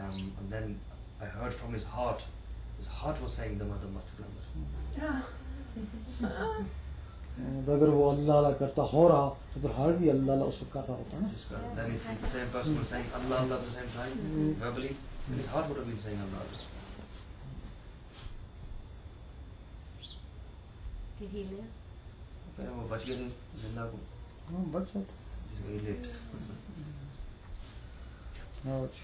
and then I heard from his heart was saying the mother must have done it. अगर वो अल्लाह अल्लाह करता हो रहा तो फिर हार्ट भी अल्लाह अल्लाह उसको कर रहा होता ना. Then if the same person was saying Allah Allah at the same time verbally, then his heart would have been saying Allah Allah. Did he live? Okay, वो बच गए थे जिंदा को. हाँ बच जाता. He lived. Ouch.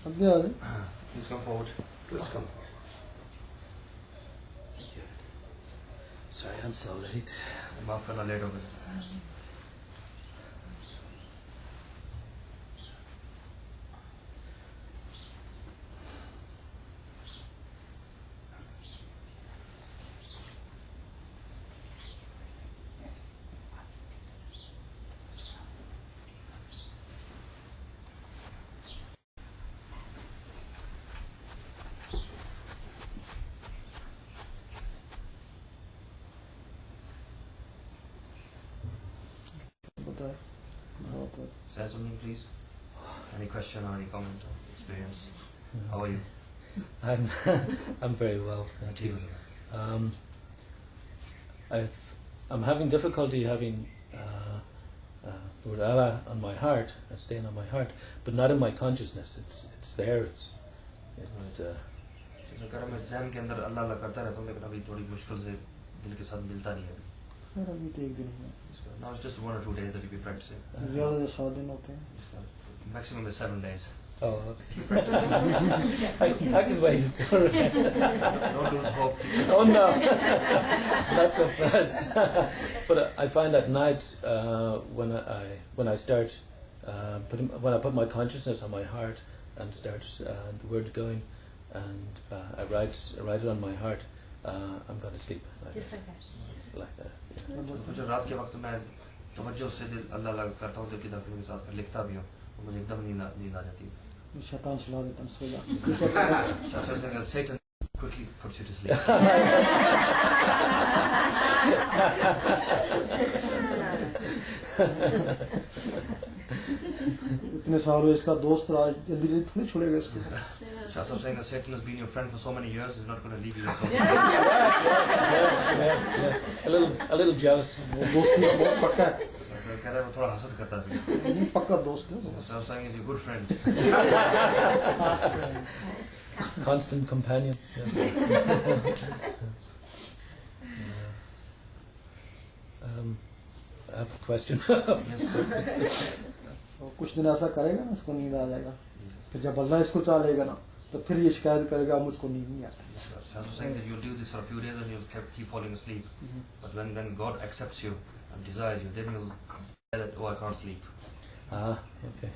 आगे आगे. Please come forward. Please come. Sorry, I'm so late. माफ करना लेट हो गया. Say something, please. Any question or any comment or experience? How are you? I'm very well, thank you. I'm having difficulty having Lord Allah on my heart, staying on my heart, but not in my consciousness. It's there. It's. अगर मैं ज़हन के अंदर अल्लाह अल्लाह करता रहता हूँ लेकिन अभी थोड़ी मुश्किल से दिल के साथ मिलता नहीं है. अभी तो एक दिन हुआ. Now it's just 1 or 2 days that you be practicing. ज़्यादा 7 दिन होते हैं. Maximum is 7 days. Oh, okay. I can wait. It's all right. Don't lose hope. Oh no, not so fast. But I find at night when I start when I put my consciousness on my heart and start the word going, and I write it on my heart, I'm going to sleep. Just like that. Like that. मुझे रात के वक्त मैं तवज्जो से दिल अल्लाह अल्लाह करता हूँ दिल की धड़कनों के साथ लिखता भी हूँ तो मुझे एकदम नींद आ जाती है. शैतान सुला देता है सो जा. Satan quickly puts you to sleep. इतने साल हुए इसका दोस्त रहा जल्दी जल्दी थोड़ी छोड़ेगा इसको. Shahs saying that Satan has been your friend for so many years, he's not going to leave you. So. Yeah. A little jealous. वो दोस्त में बहुत पक्का है. कह रहा है वो थोड़ा हसद करता है. नहीं पक्का दोस्त है. Shahs saying he's your good friend. Constant companion. Yeah. I have a question. कुछ दिन ऐसा करेगा ना इसको नींद आ जाएगा. फिर जब अल्लाह इसको चालेगा ना तो फिर ये शिकायत करेगा मुझको नींद नहीं आती. Shahs saying that you'll do this for a few days and you'll keep falling asleep. But when then God accepts you and desires you, then you'll say that oh I can't sleep. Okay.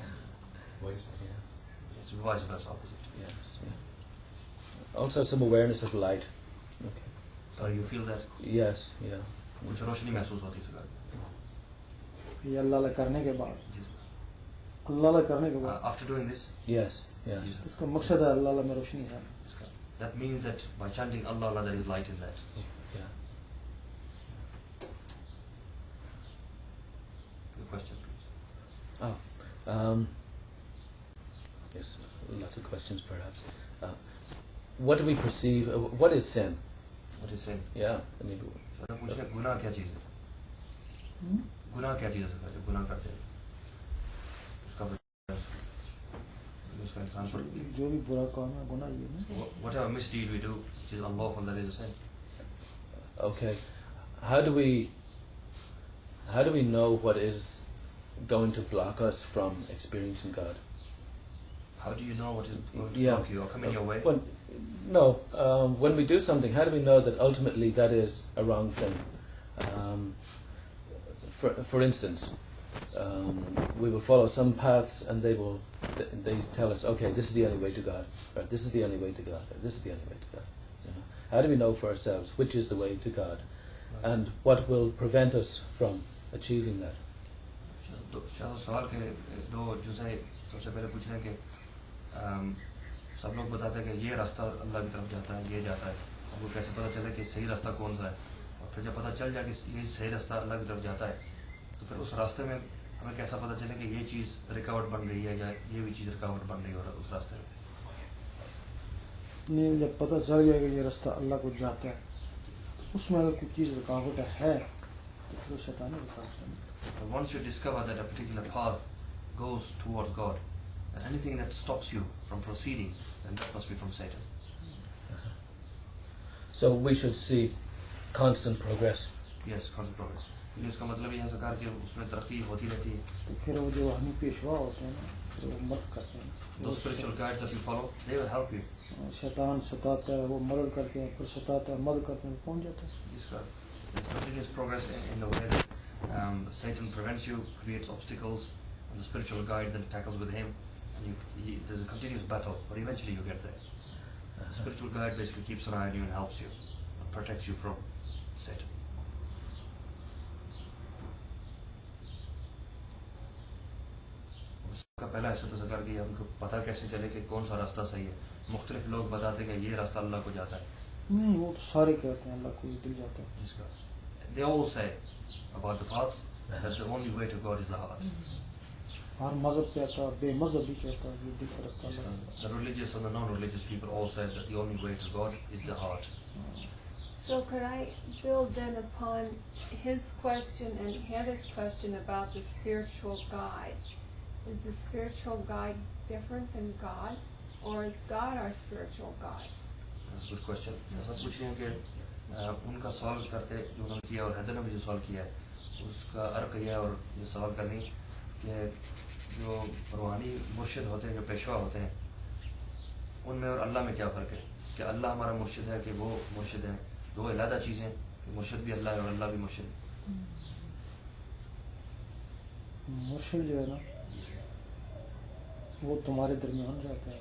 It's vice versa, opposite. Yes. Yeah. Also some awareness of light. Okay. Sorry, you feel that? Yes. Yeah. कुछ रोशनी महसूस होती है. ये अल्लाह करने के बाद अल्लाह करने के बाद After doing this, yes. इसका मकसद है अल्लाह में रोशनी है. That means that by chanting Allah Allah there is light in that. Yeah. The question, please. Yes, lots of questions perhaps. What do we perceive? What is sin? What is sin? Yeah, I mean. पूछने गुनाह क्या चीज़ है? गुनाह क्या चीज़ है जो गुनाह करते हैं? उसका इंसान पर जो भी बुरा काम है गुनाह ये है. Whatever misdeed we do, which is unlawful, that is a sin. Okay, how do we know what is going to block us from experiencing God? How do you know what is going to Yeah. block you or come in your way? When we do something, how do we know that ultimately that is a wrong thing? For instance, we will follow some paths and they tell us, okay, this is the only way to God, or this is the only way to God, or this is the only way to God. You know? How do we know for ourselves which is the way to God, and what will prevent us from achieving that? सवाल के दो जुज़े सबसे पहले पूछ रहे हैं कि सब लोग बताते हैं कि ये रास्ता अल्लाह की तरफ जाता है, ये जाता है. आपको कैसे पता चले कि सही रास्ता कौन सा है? और फिर जब पता चल जाए कि ये सही रास्ता अल्लाह की तरफ जाता है तो फिर उस रास्ते में हमें कैसा पता चले कि ये चीज़ रिकॉर्ड बन रही है या ये भी चीज़ रिकॉर्ड बन रही है और उस रास्ते में? नहीं, जब पता चल गया कि ये रास्ता अल्लाह को जाता है, उसमें अगर कोई चीज़ रुकावट है तो फिर शैतानी रुकावट है. Once you discover that a particular path goes towards God, and anything that stops you from proceeding, then that must be from Satan. So we should see constant progress. Yes, constant progress. लेकिन उसका मतलब ये है सरकार कि उसमें तरक्की होती रहती है. तो फिर वो जो हमें पेशवा होते हैं ना, फिर वो मदद करते हैं. Those spiritual guides that you follow, they will help you. शैतान सताता है, वो मदद करते हैं, फिर सताता है, मदद करते हैं, पहुंच जाते हैं. There's continuous progress in the way that Satan prevents you, creates obstacles, and the spiritual guide then tackles with him, and there's a continuous battle, but eventually you get there. The spiritual guide basically keeps an eye on you and helps you, and protects you from Satan. उसका पहला हिस्सा तो सरकार की हमको पता कैसे चले कि कौन सा रास्ता सही है. मुख्तलिफ लोग बताते हैं कि ये रास्ता अल्लाह को जाता है. वो तो सारे कहते हैं अल्लाह को ये दिल जाता है. जिसका they all say about the paths that the only way to God is the heart. हर मजहब कहता है, बेमजहब भी कहता है, ये दिल का रास्ता अल्लाह को. The religious and the non-religious people all say that the only way to God is the heart. So could I build then upon his question and Heather's question about the spiritual guide? Is the spiritual guide different than God, or is God our spiritual guide? That's a good question. ऐसा पूछ रहे हैं कि उनका सवाल करते जो उन्होंने किया और हैदर ने भी जो सवाल किया है उसका अर्थ यह है और ये सवाल करनी कि जो रूहानी मुर्शिद होते हैं, जो पेशवा होते हैं, उनमें और अल्लाह में क्या फ़र्क है? कि अल्लाह हमारा मुर्शिद है कि वो मुर्शिद हैं? दो अलग चीज़ें हैं कि मुर्शिद भी अल्लाह है और अल्लाह भी मुर्शिद. मुर्शिद जो है ना, वो तुम्हारे दरमियान रहता है.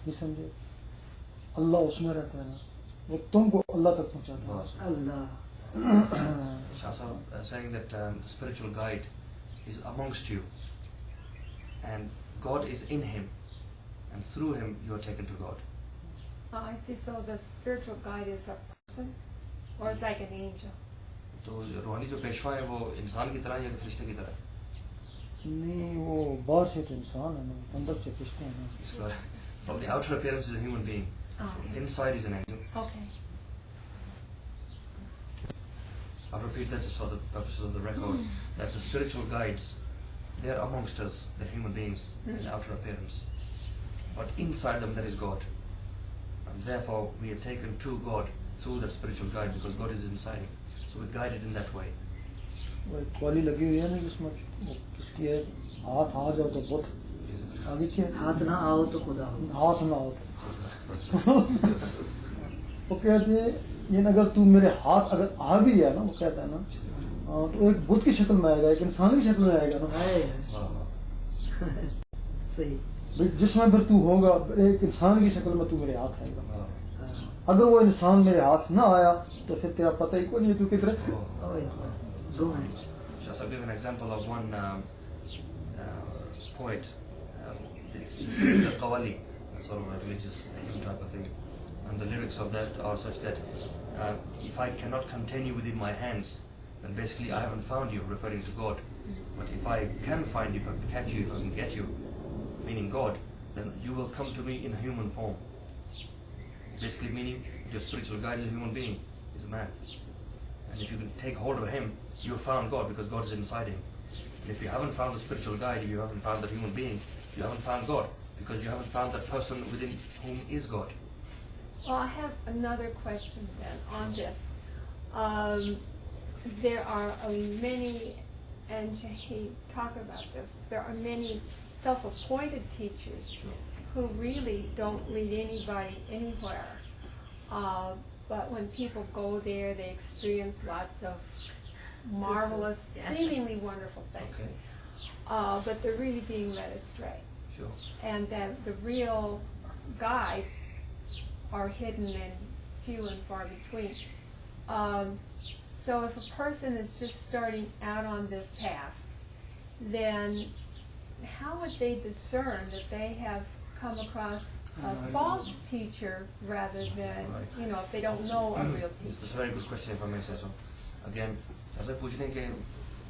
ये समझे, अल्लाह उसमें रहता है ना, वो तुमको अल्लाह तक पहुंचाता है. Allah. Shah saying that the spiritual guide is amongst you, and God is in him, and through him you are taken to God. I see. So the spiritual guide is a person, or is like an angel? तो रूहानी जो पेशवा है वो इंसान की तरह है या फरिश्ते की तरह है? नहीं, वो बाहर से तो इंसान है ना, अंदर से फरिश्ते हैं ना. इसका from the outer appearance is a human being, inside is an angel. Okay. I'll repeat that just for the purposes of the record, that the spiritual guides, they are amongst us, they're human beings in the outer appearance, but inside them there is God, and therefore we are taken to God through that spiritual guide because God is inside him, so we're guided in that way. वो एक वाली लगी हुई है ना जिसमें वो किसकी है, हाथ आ जाओ तो बहुत आगे क्या है? हाथ ना आओ तो खुदा हो. हाथ ना हो तो वो कहते हैं ये अगर तू मेरे हाथ अगर आ भी गया ना, वो कहता है ना, तो एक बुत की शक्ल में आएगा, एक इंसान की शक्ल में आएगा ना. सही. जिसमें फिर तू होगा एक इंसान की शक्ल में, तू मेरे हाथ आएगा. अगर वो इंसान मेरे हाथ ना आया तो फिर तेरा पता ही कोई नहीं तू किधर. Just I'll give an example of one poet. It's the Qawwali, sort of a religious type of thing, and the lyrics of that are such that if I cannot contain you within my hands, then basically I haven't found you, referring to God. But if I can find you, if I can catch you, if I can get you, meaning God, then you will come to me in human form. Basically meaning your spiritual guide is a human being, is a man. And if you can take hold of him, you have found God because God is inside him. And if you haven't found the spiritual guide, you haven't found the human being, you haven't found God because you haven't found that person within whom is God. Well, I have another question then on this. There are many, and Jahi talk about this, there are many self-appointed teachers who really don't lead anybody anywhere. But when people go there, they experience lots of marvelous, seemingly wonderful things. Okay. But they're really being led astray. Sure. And that the real guides are hidden and few and far between. So if a person is just starting out on this path, then how would they discern that they have come across a false teacher rather than, if they don't know a real teacher? It's a very good question if I may say so. Again, ऐसा पूछ रहे हैं कि